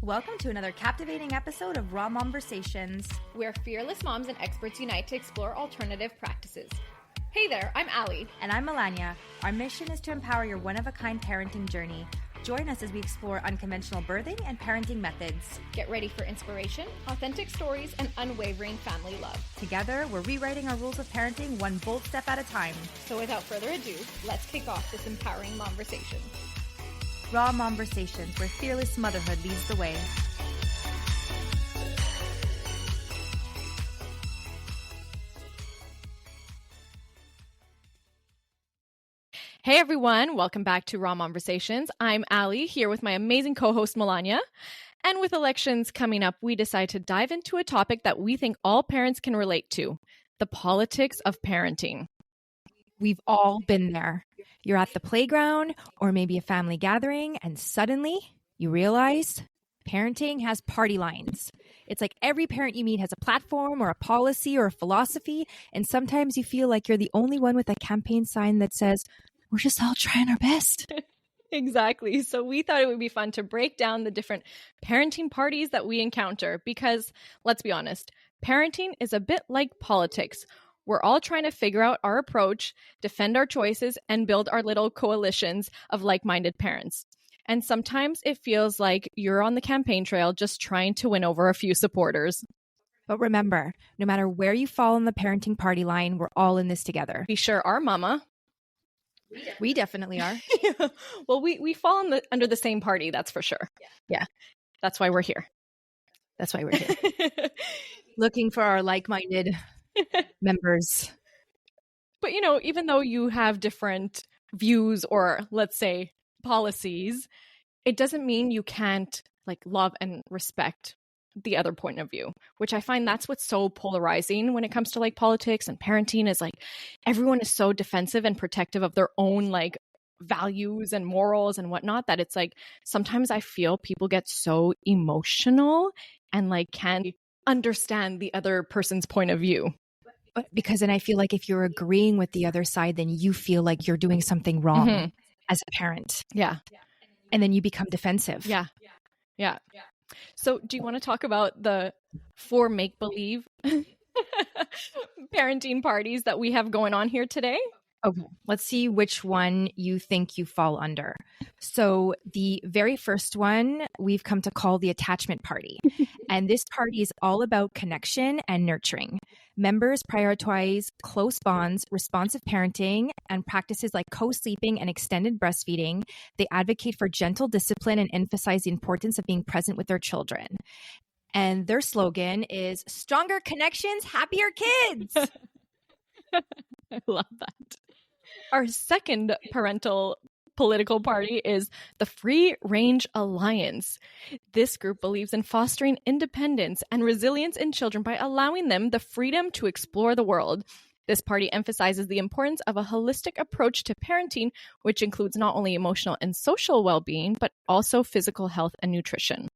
Welcome to another captivating episode of Raw Conversations, where fearless moms and experts unite to explore alternative practices. Hey there, I'm Ally. And I'm Melania. Our mission is to empower your one-of-a-kind parenting journey. Join us as we explore unconventional birthing and parenting methods. Get ready for inspiration, authentic stories, and unwavering family love. Together, we're rewriting our rules of parenting one bold step at a time. So without further ado, let's kick off this empowering conversation. Raw Conversations, where fearless motherhood leads the way. Hey everyone, welcome back to Raw Conversations. I'm Ally, here with my amazing co-host Melania. And with elections coming up, we decide to dive into a topic that we think all parents can relate to, the politics of parenting. We've all been there. You're at the playground or maybe a family gathering, and suddenly you realize parenting has party lines. It's like every parent you meet has a platform or a policy or a philosophy, and sometimes you feel like you're the only one with a campaign sign that says, "We're just all trying our best." Exactly. So we thought it would be fun to break down the different parenting parties that we encounter because, let's be honest, parenting is a bit like politics. We're all trying to figure out our approach, defend our choices, and build our little coalitions of like-minded parents. And sometimes it feels like you're on the campaign trail just trying to win over a few supporters. But remember, no matter where you fall on the parenting party line, we're all in this together. We sure are, Mama. We definitely are. Well, we fall under the same party, that's for sure. Yeah. That's why we're here. That's why we're here. Looking for our like-minded members. But, even though you have different views or, let's say, policies, it doesn't mean you can't love and respect the other point of view, which I find that's what's so polarizing when it comes to politics and parenting is everyone is so defensive and protective of their own values and morals and whatnot that it's sometimes I feel people get so emotional and can't understand the other person's point of view. Because then I feel like if you're agreeing with the other side, then you feel like you're doing something wrong as a parent. Yeah. And then you become defensive. Yeah. So do you want to talk about the 4 make-believe parenting parties that we have going on here today? Okay, let's see which one you think you fall under. So the very first one we've come to call the attachment party. And this party is all about connection and nurturing. Members prioritize close bonds, responsive parenting, and practices like co-sleeping and extended breastfeeding. They advocate for gentle discipline and emphasize the importance of being present with their children. And their slogan is "Stronger connections, happier kids." I love that. Our second parental political party is the Free Range Alliance. This group believes in fostering independence and resilience in children by allowing them the freedom to explore the world. This party emphasizes the importance of a holistic approach to parenting, which includes not only emotional and social well-being, but also physical health and nutrition.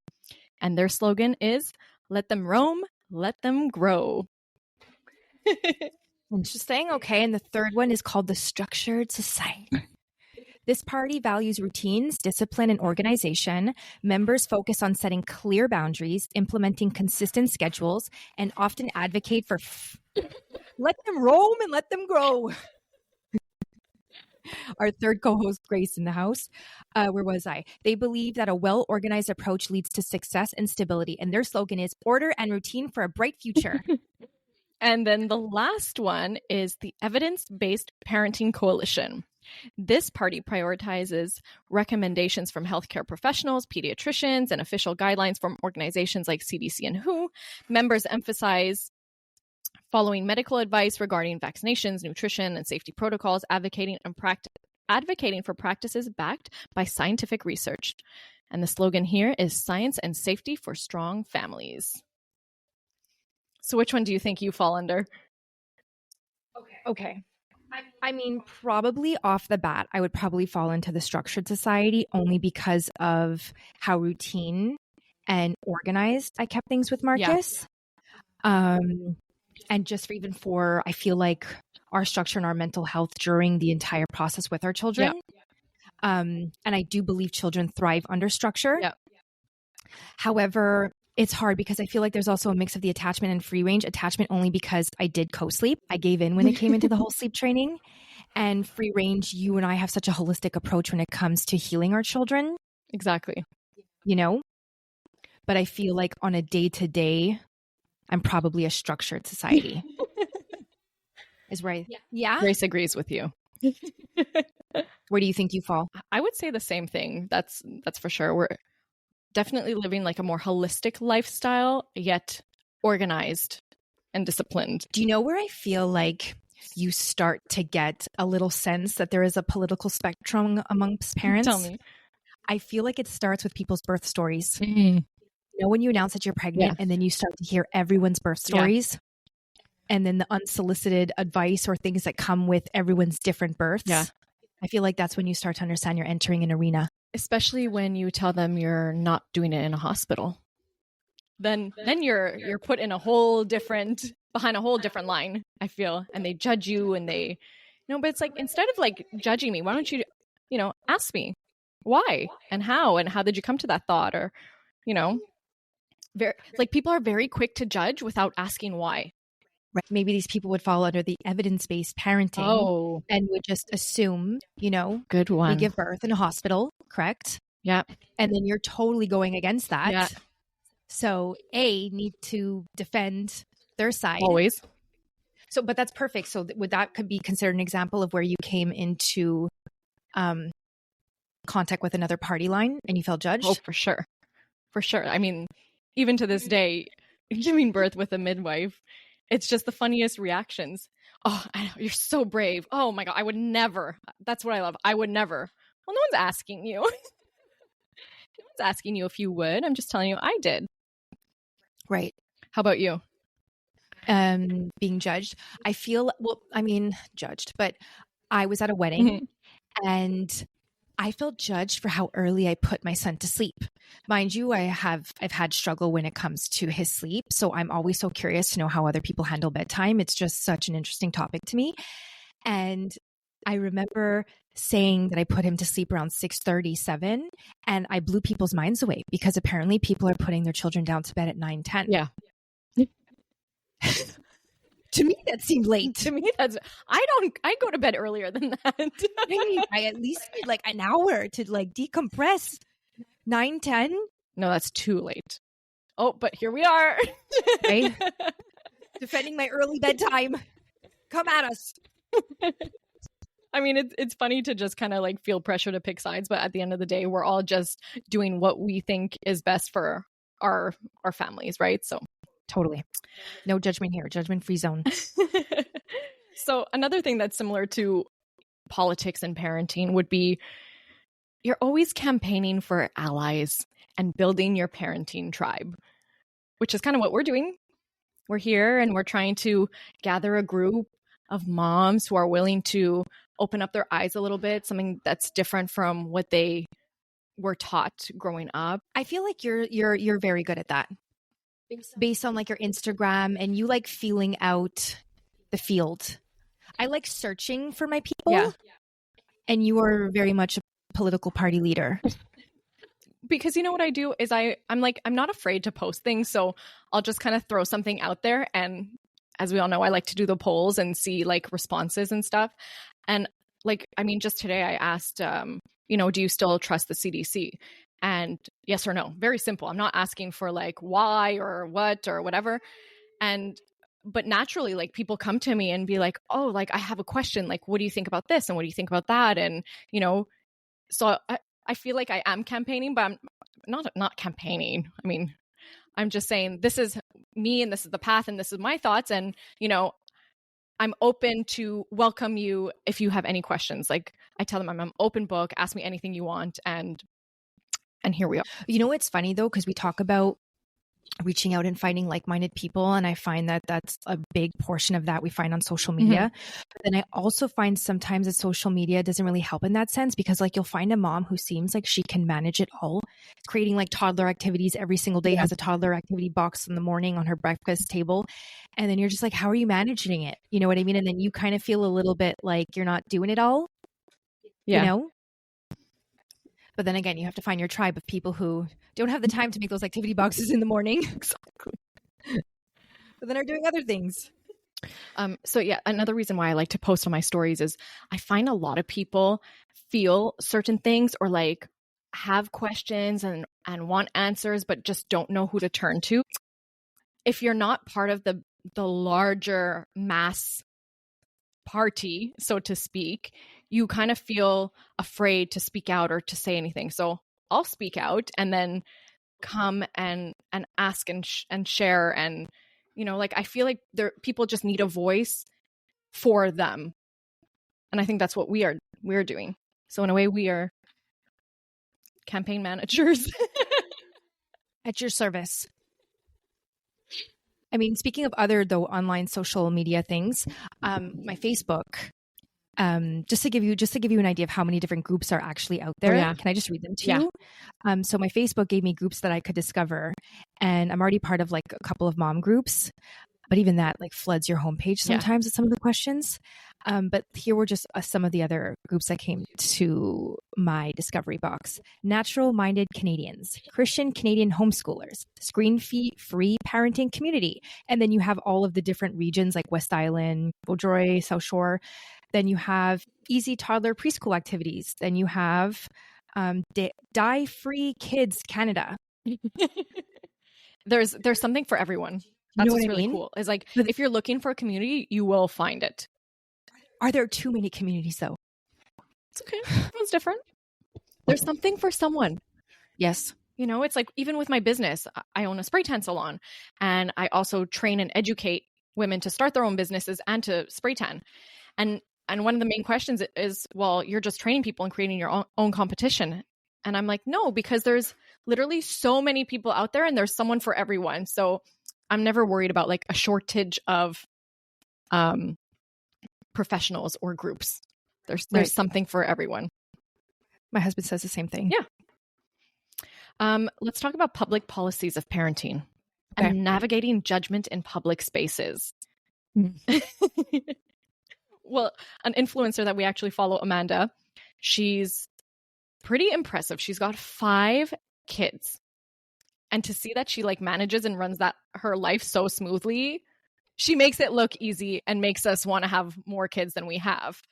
And their slogan is, "Let them roam, let them grow." Interesting. Okay. And the third one is called the Structured Society. This party values routines, discipline, and organization. Members focus on setting clear boundaries, implementing consistent schedules, and often advocate for let them roam and let them grow. Our third co-host, Grace, in the house. Where was I? They believe that a well-organized approach leads to success and stability. And their slogan is order and routine for a bright future. And then the last one is the Evidence-Based Parenting Coalition. This party prioritizes recommendations from healthcare professionals, pediatricians, and official guidelines from organizations like CDC and WHO. Members emphasize following medical advice regarding vaccinations, nutrition, and safety protocols, advocating for practices backed by scientific research. And the slogan here is "Science and Safety for Strong Families." So which one do you think you fall under? Okay. I mean, probably off the bat, I would probably fall into the Structured Society only because of how routine and organized I kept things with Marcus. Yeah. And just for, I feel like our structure and our mental health during the entire process with our children. Yeah. And I do believe children thrive under structure. Yeah. However, it's hard because I feel like there's also a mix of the attachment and free range. Attachment only because I did co-sleep. I gave in when it came into the whole sleep training. And free range, you and I have such a holistic approach when it comes to healing our children. Exactly. You know? But I feel like on a day-to-day, I'm probably a structured society. Is right. Yeah. Grace agrees with you. Where do you think you fall? I would say the same thing. That's for sure. We're definitely living like a more holistic lifestyle, yet organized and disciplined. Do you know where I feel like you start to get a little sense that there is a political spectrum amongst parents? Tell me. I feel like it starts with people's birth stories. You know, when you announce that you're pregnant and then you start to hear everyone's birth stories and then the unsolicited advice or things that come with everyone's different births. Yeah. I feel like that's when you start to understand you're entering an arena. Especially when you tell them you're not doing it in a hospital. Then you're put in a whole different, behind a whole different line, I feel. And they judge you and they, but it's like, instead of like judging me, why don't you, ask me why and how did you come to that thought? Or, very, like people are very quick to judge without asking why. Right. Maybe these people would fall under the evidence-based parenting and would just assume, good one. They give birth in a hospital, correct? Yeah. And then you're totally going against that. Yeah. So need to defend their side. Always. So, but that's perfect. So would that could be considered an example of where you came into contact with another party line and you felt judged? Oh, for sure. For sure. I mean, even to this day, giving birth with a midwife, it's just the funniest reactions. Oh, I know, you're so brave. Oh my God, I would never. That's what I love. I would never. Well, no one's asking you. No one's asking you if you would. I'm just telling you I did. Right. How about you? Being judged. I feel, judged, but I was at a wedding and I felt judged for how early I put my son to sleep. Mind you, I've had struggle when it comes to his sleep. So I'm always so curious to know how other people handle bedtime. It's just such an interesting topic to me. And I remember saying that I put him to sleep around 6:37 and I blew people's minds away because apparently people are putting their children down to bed at 9:10. Yeah. To me, that seemed late. To me, I go to bed earlier than that. I at least need like an hour to like decompress. 9:10? No, that's too late. Oh, but here we are. Right? Defending my early bedtime. Come at us. I mean, it's funny to just kind of like feel pressure to pick sides, but at the end of the day, we're all just doing what we think is best for our families, right? So totally. No judgment here. Judgment-free zone. So another thing that's similar to politics and parenting would be you're always campaigning for allies and building your parenting tribe, which is kind of what we're doing. We're here and we're trying to gather a group of moms who are willing to open up their eyes a little bit, something that's different from what they were taught growing up. I feel like you're very good at that. Based on like your Instagram and you like feeling out the field. I like searching for my people. Yeah. And you are very much a political party leader. Because you know what I do is I'm not afraid to post things. So I'll just kind of throw something out there. And as we all know, I like to do the polls and see like responses and stuff. And just today I asked, do you still trust the CDC? And yes or no, very simple. I'm not asking for like why or what or whatever. But naturally, like people come to me and be like, oh, like I have a question. Like, what do you think about this? And what do you think about that? And, so I feel like I am campaigning, but I'm not campaigning. I mean, I'm just saying this is me and this is the path and this is my thoughts. And, I'm open to welcome you if you have any questions. Like I tell them I'm an open book, ask me anything you want. And here we are. You know, it's funny though, because we talk about reaching out and finding like-minded people. And I find that that's a big portion of that we find on social media. But then I also find sometimes that social media doesn't really help in that sense because like you'll find a mom who seems like she can manage it all, creating like toddler activities every single day, has a toddler activity box in the morning on her breakfast table. And then you're just like, how are you managing it? You know what I mean? And then you kind of feel a little bit like you're not doing it all, you know? But then again, you have to find your tribe of people who don't have the time to make those activity boxes in the morning. Exactly. But then are doing other things. So yeah, another reason why I like to post on my stories is I find a lot of people feel certain things or like have questions and want answers, but just don't know who to turn to. If you're not part of the larger mass party, so to speak, you kind of feel afraid to speak out or to say anything. So I'll speak out and then come and ask and share. And, you know, like I feel like people just need a voice for them. And I think that's what we're doing. So in a way, we are campaign managers. At your service. I mean, speaking of other, though, online social media things, my Facebook, just to give you an idea of how many different groups are actually out there. Yeah. Can I just read them to you? So my Facebook gave me groups that I could discover, and I'm already part of like a couple of mom groups, but even that like floods your homepage sometimes with some of the questions. But here were just some of the other groups that came to my discovery box: Natural Minded Canadians, Christian Canadian Homeschoolers, Screen-Free Parenting Community. And then you have all of the different regions like West Island, Beaujour, South Shore. Then you have Easy Toddler Preschool Activities. Then you have Die Free Kids Canada. There's something for everyone. That's what's really cool. Is like, if you're looking for a community, you will find it. Are there too many communities though? It's okay. Everyone's different. There's something for someone. Yes. You know, it's like, even with my business, I own a spray tan salon, and I also train and educate women to start their own businesses and to spray tan. And one of the main questions is, well, you're just training people and creating your own competition. And I'm like, no, because there's literally so many people out there and there's someone for everyone. So I'm never worried about like a shortage of professionals or groups. There's something for everyone. My husband says the same thing. Yeah. Let's talk about public policies of parenting and navigating judgment in public spaces. Well, an influencer that we actually follow, Amanda, she's pretty impressive. She's got 5 kids. And to see that she like manages and runs her life so smoothly, she makes it look easy and makes us want to have more kids than we have.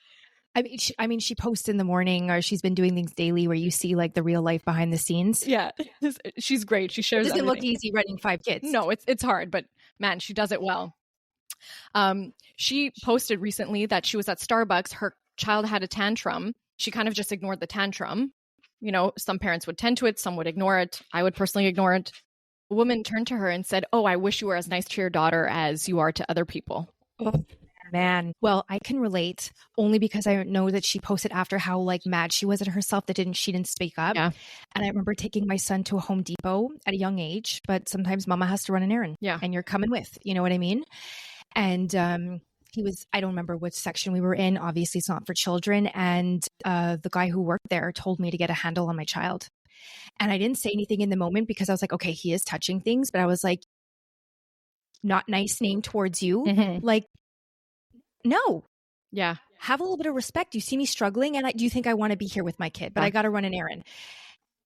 I mean, she posts in the morning, or she's been doing things daily where you see like the real life behind the scenes. Yeah, she's great. She shares. It doesn't look easy running 5 kids. No, it's hard, but man, she does it well. She posted recently that she was at Starbucks. Her child had a tantrum. She kind of just ignored the tantrum. You know, some parents would tend to it, some would ignore it. I would personally ignore it. A woman turned to her and said, "Oh, I wish you were as nice to your daughter as you are to other people." Oh, man. Well, I can relate only because I know that she posted after how like mad she was at herself that she didn't speak up. Yeah. And I remember taking my son to a Home Depot at a young age, but sometimes mama has to run an errand. Yeah. And you're coming with, you know what I mean? And I don't remember which section we were in. Obviously, it's not for children. And the guy who worked there told me to get a handle on my child. And I didn't say anything in the moment because I was like, okay, he is touching things. But I was like, not nice name towards you. Mm-hmm. Like, no. Yeah. Have a little bit of respect. You see me struggling and do you think I want to be here with my kid? But I got to run an errand.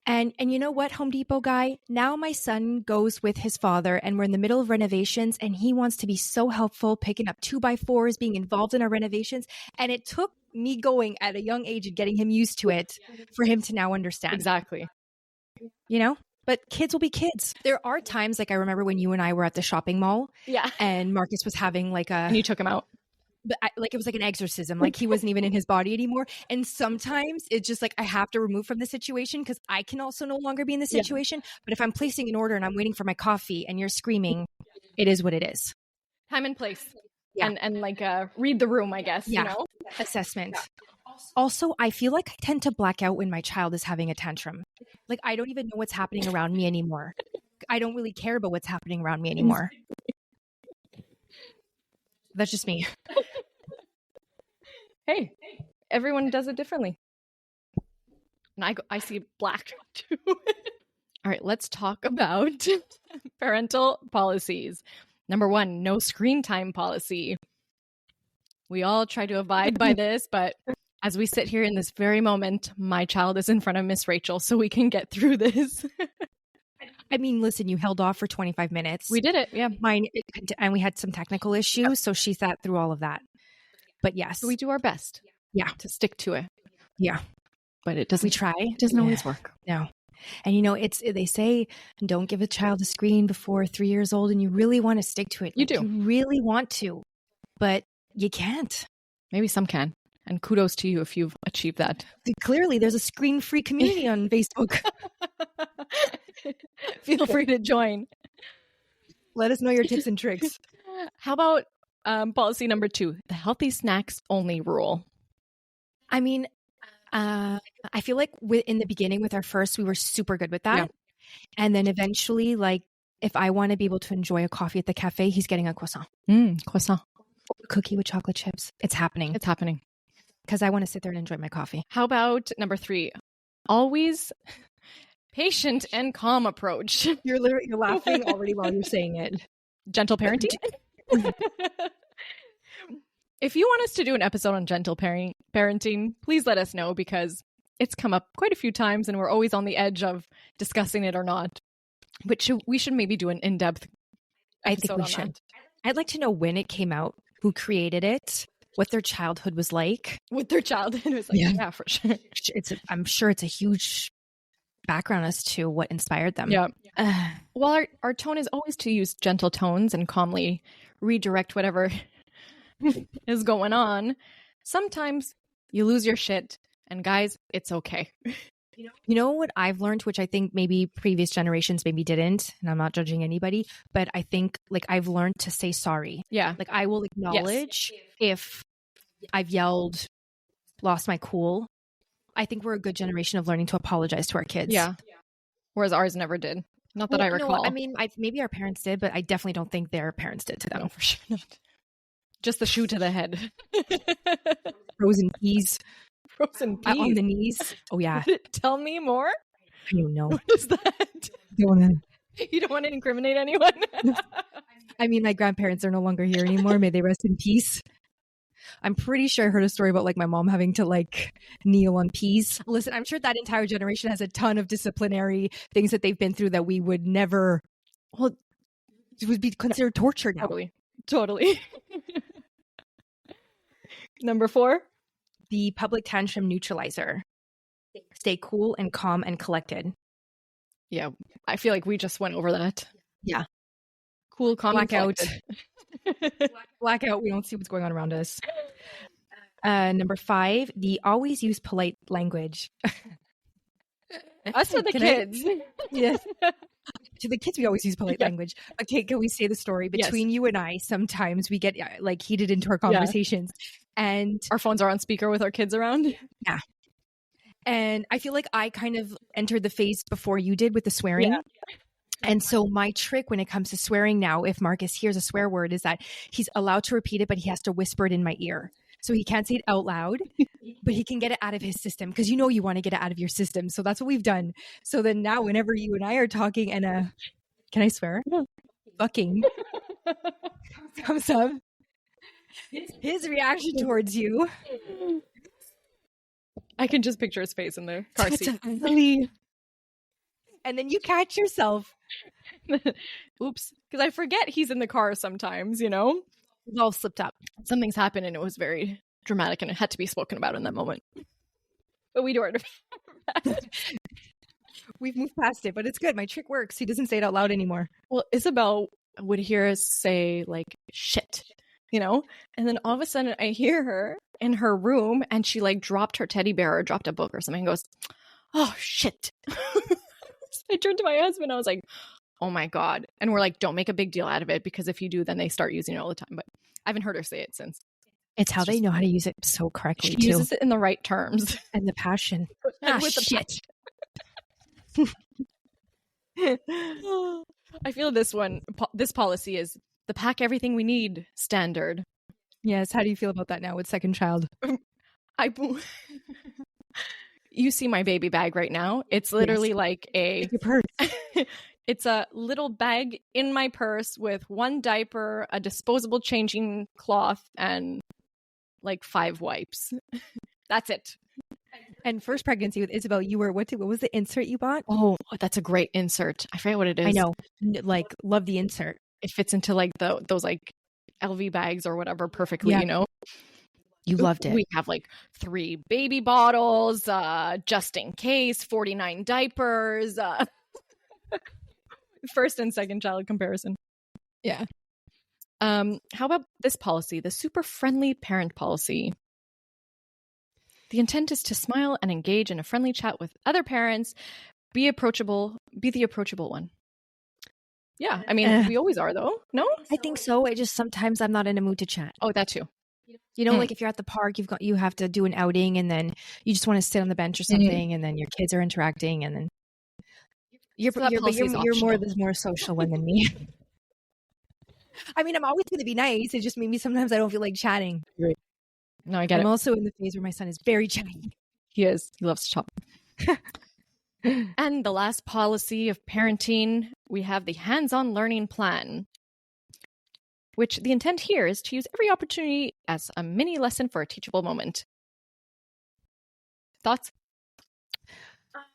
And you know what, Home Depot guy? Now my son goes with his father and we're in the middle of renovations and he wants to be so helpful, picking up 2x4s, being involved in our renovations. And it took me going at a young age and getting him used to it for him to now understand. Exactly. You know? But kids will be kids. There are times, like I remember when you and I were at the shopping mall. Yeah. And Marcus was having like And you took him out. But like it was like an exorcism, like he wasn't even in his body anymore. And sometimes it's just like I have to remove from the situation because I can also no longer be in the situation. Yeah. But if I'm placing an order and I'm waiting for my coffee and you're screaming, it is what it is. Time and place. Yeah. And like read the room, I guess. Yeah. You know? Assessment. Also, I feel like I tend to black out when my child is having a tantrum. Like I don't even know what's happening around me anymore. I don't really care about what's happening around me anymore. That's just me. Hey, everyone does it differently. And I see black too. All right, let's talk about parental policies. Number 1, no screen time policy. We all try to abide by this, but As we sit here in this very moment, my child is in front of Miss Rachel, so we can get through this. I mean, listen, you held off for 25 minutes. We did it, yeah. And we had some technical issues, so she sat through all of that. But yes. So we do our best. Yeah. To stick to it. Yeah. But it doesn't. We try. It doesn't always work. No. And you know, they say don't give a child a screen before 3 years old, and you really want to stick to it. You do. You really want to, but you can't. Maybe some can. And kudos to you if you've achieved that. Clearly, there's a screen-free community on Facebook. Feel free to join. Let us know your tips and tricks. How about policy number 2, the healthy snacks only rule? I mean, I feel like in the beginning with our first, we were super good with that. Yeah. And then eventually, like, if I want to be able to enjoy a coffee at the cafe, he's getting a croissant. Croissant. A cookie with chocolate chips. It's happening. It's happening. Because I want to sit there and enjoy my coffee. How about number 3? Always patient and calm approach. You're laughing already while you're saying it. Gentle parenting? If you want us to do an episode on gentle parenting, please let us know, because it's come up quite a few times and we're always on the edge of discussing it or not. But we should maybe do an in-depth episode. I think we should. That. I'd like to know when it came out, who created it, what their childhood was like. Yeah, for sure. I'm sure it's a huge background as to what inspired them. Yeah. Well, our tone is always to use gentle tones and calmly redirect whatever is going on. Sometimes you lose your shit, and guys, it's okay. You know what I've learned, which I think maybe previous generations maybe didn't, and I'm not judging anybody, but I think like I've learned to say sorry. Yeah. Like I will acknowledge if I've yelled, lost my cool. I think we're a good generation of learning to apologize to our kids. Yeah. Whereas ours never did. Not that I recall. No, I mean, maybe our parents did, but I definitely don't think their parents did to them. No, for sure not. Just the shoe to the head. Frozen peas. On the knees. Oh, yeah. Tell me more. I don't know. What is that? You don't want to incriminate anyone? I mean, my grandparents are no longer here anymore. May they rest in peace. I'm pretty sure I heard a story about like my mom having to like kneel on peas. Listen, I'm sure that entire generation has a ton of disciplinary things that they've been through that we would never, well, it would be considered torture now. Totally. Number 4. The public tantrum neutralizer. Stay cool and calm and collected. Yeah, I feel like we just went over that. Yeah. Cool, calm, blackout. Blackout. We don't see what's going on around us. Number 5, the always use polite language. Us to the kids. Yes. To the kids, we always use polite language. Okay, can we say the story? Between you and I, sometimes we get like heated into our conversations. And our phones are on speaker with our kids around. Yeah. And I feel like I kind of entered the phase before you did with the swearing. Yeah. And so my trick when it comes to swearing now, if Marcus hears a swear word, is that he's allowed to repeat it, but he has to whisper it in my ear. So he can't say it out loud, but he can get it out of his system, because you want to get it out of your system. So that's what we've done. So then now whenever you and I are talking and can I swear? Yeah. Fucking comes up. His reaction towards you. I can just picture his face in the car seat. And then you catch yourself. Oops. Because I forget he's in the car sometimes, We've all slipped up. Something's happened and it was very dramatic and it had to be spoken about in that moment. But we do our best. We've moved past it, but it's good. My trick works. He doesn't say it out loud anymore. Well, Isabel would hear us say, like, shit, and then all of a sudden I hear her in her room and she like dropped her teddy bear or dropped a book or something and goes, oh, shit. I turned to my husband. I was like, oh my God. And we're like, don't make a big deal out of it, because if you do, then they start using it all the time. But I haven't heard her say it since. It's how they know how to use it so correctly, she too. uses it in the right terms. And the passion. With shit. I feel this policy is the pack everything we need standard. Yes. How do you feel about that now with second child? You see my baby bag right now. It's literally like your purse. It's a little bag in my purse with one diaper, a disposable changing cloth, and like 5 wipes. That's it. And first pregnancy with Isabel, you were, what was the insert you bought? Oh, that's a great insert. I forget what it is. I know. Like, love the insert. It fits into like those like LV bags or whatever perfectly, Yeah. you know? You loved it. We have like 3 baby bottles, just in case, 49 diapers, first and second child comparison. Yeah. How about this policy, the super friendly parent policy? The intent is to smile and engage in a friendly chat with other parents, be the approachable one. Yeah, I mean, we always are though. No? I think so. It just sometimes I'm not in a mood to chat. Oh, that too. You know, like if you're at the park, you have to do an outing, and then you just want to sit on the bench or something, and then your kids are interacting, and then you're more social one than me. I mean, I'm always going to be nice. It's just maybe sometimes I don't feel like chatting. Right. No, I get it. I'm also in the phase where my son is very chatty. He is. He loves to talk. And the last policy of parenting, we have the hands-on learning plan, which the intent here is to use every opportunity as a mini lesson for a teachable moment. Thoughts?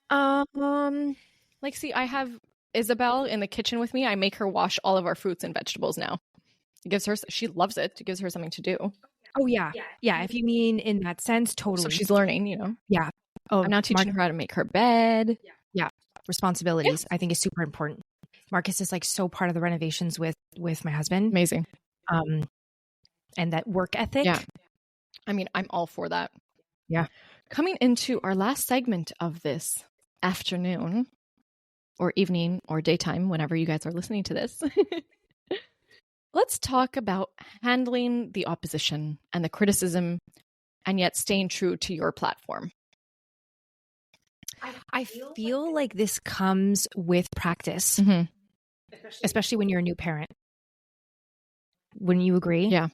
Like, see, I have Isabel in the kitchen with me. I make her wash all of our fruits and vegetables now. She loves it. It gives her something to do. Oh, yeah. Yeah, if you mean in that sense, totally. So she's learning, you know? Yeah. Oh, I'm now teaching her how to make her bed. Yeah. Responsibilities, I think, is super important. Marcus is like so part of the renovations with my husband. Amazing. And that work ethic. Yeah. I mean, I'm all for that. Yeah. Coming into our last segment of this afternoon or evening or daytime, whenever you guys are listening to this, let's talk about handling the opposition and the criticism and yet staying true to your platform. I feel like this comes with practice, especially when you're a new parent. Wouldn't you agree? Yeah.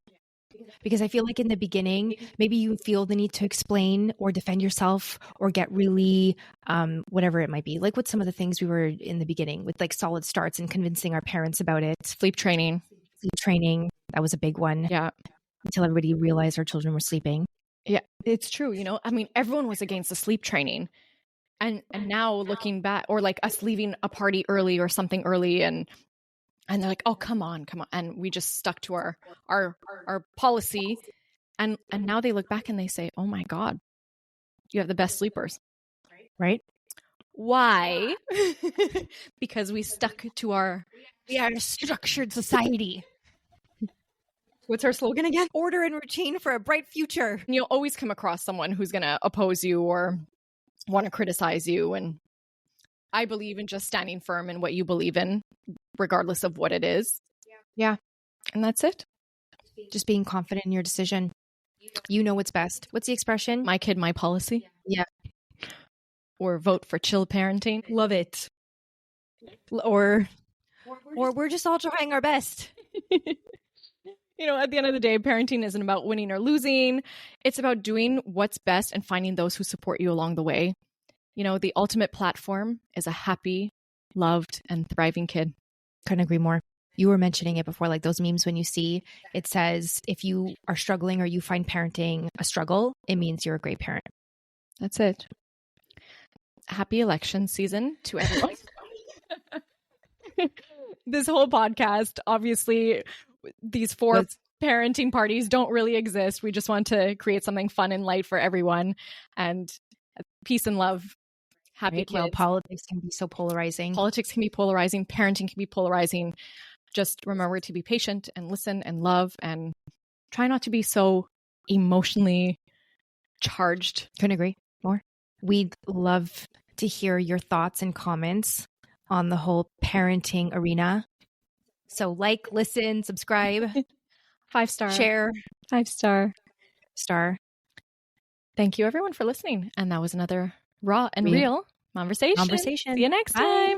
Because I feel like in the beginning, maybe you feel the need to explain or defend yourself or get really, whatever it might be. Like with some of the things we were in the beginning with like solid starts and convincing our parents about it. Sleep training. That was a big one. Yeah. Until everybody realized our children were sleeping. Yeah, it's true. You know, I mean, everyone was against the sleep training. And now looking back, or like us leaving a party early or something early, and they're like, oh, come on. And we just stuck to our policy. And now they look back and they say, oh my God, you have the best sleepers. Right? Why? Because we stuck to we are a structured society. What's our slogan again? Order and routine for a bright future. And you'll always come across someone who's going to oppose you or want to criticize you. And I believe in just standing firm in what you believe in, regardless of what it is. Yeah. And that's it. Just being confident in your decision. You know what's best. What's the expression? My kid, my policy. Yeah. Or vote for chill parenting. Love it. Or we're just all trying our best. You know, at the end of the day, parenting isn't about winning or losing. It's about doing what's best and finding those who support you along the way. You know, the ultimate platform is a happy, loved, and thriving kid. Couldn't agree more. You were mentioning it before, like those memes when you see, it says, if you are struggling or you find parenting a struggle, it means you're a great parent. That's it. Happy election season to everyone. This whole podcast, obviously, these 4 parenting parties don't really exist. We just want to create something fun and light for everyone, and peace and love. Happy kids. Well, politics can be so polarizing. Politics can be polarizing. Parenting can be polarizing. Just remember to be patient and listen and love, and try not to be so emotionally charged. Couldn't agree more. We'd love to hear your thoughts and comments on the whole parenting arena. So like, listen, subscribe, 5-star, share, 5-star. Thank you everyone for listening. And that was another raw and real conversation. See you next time.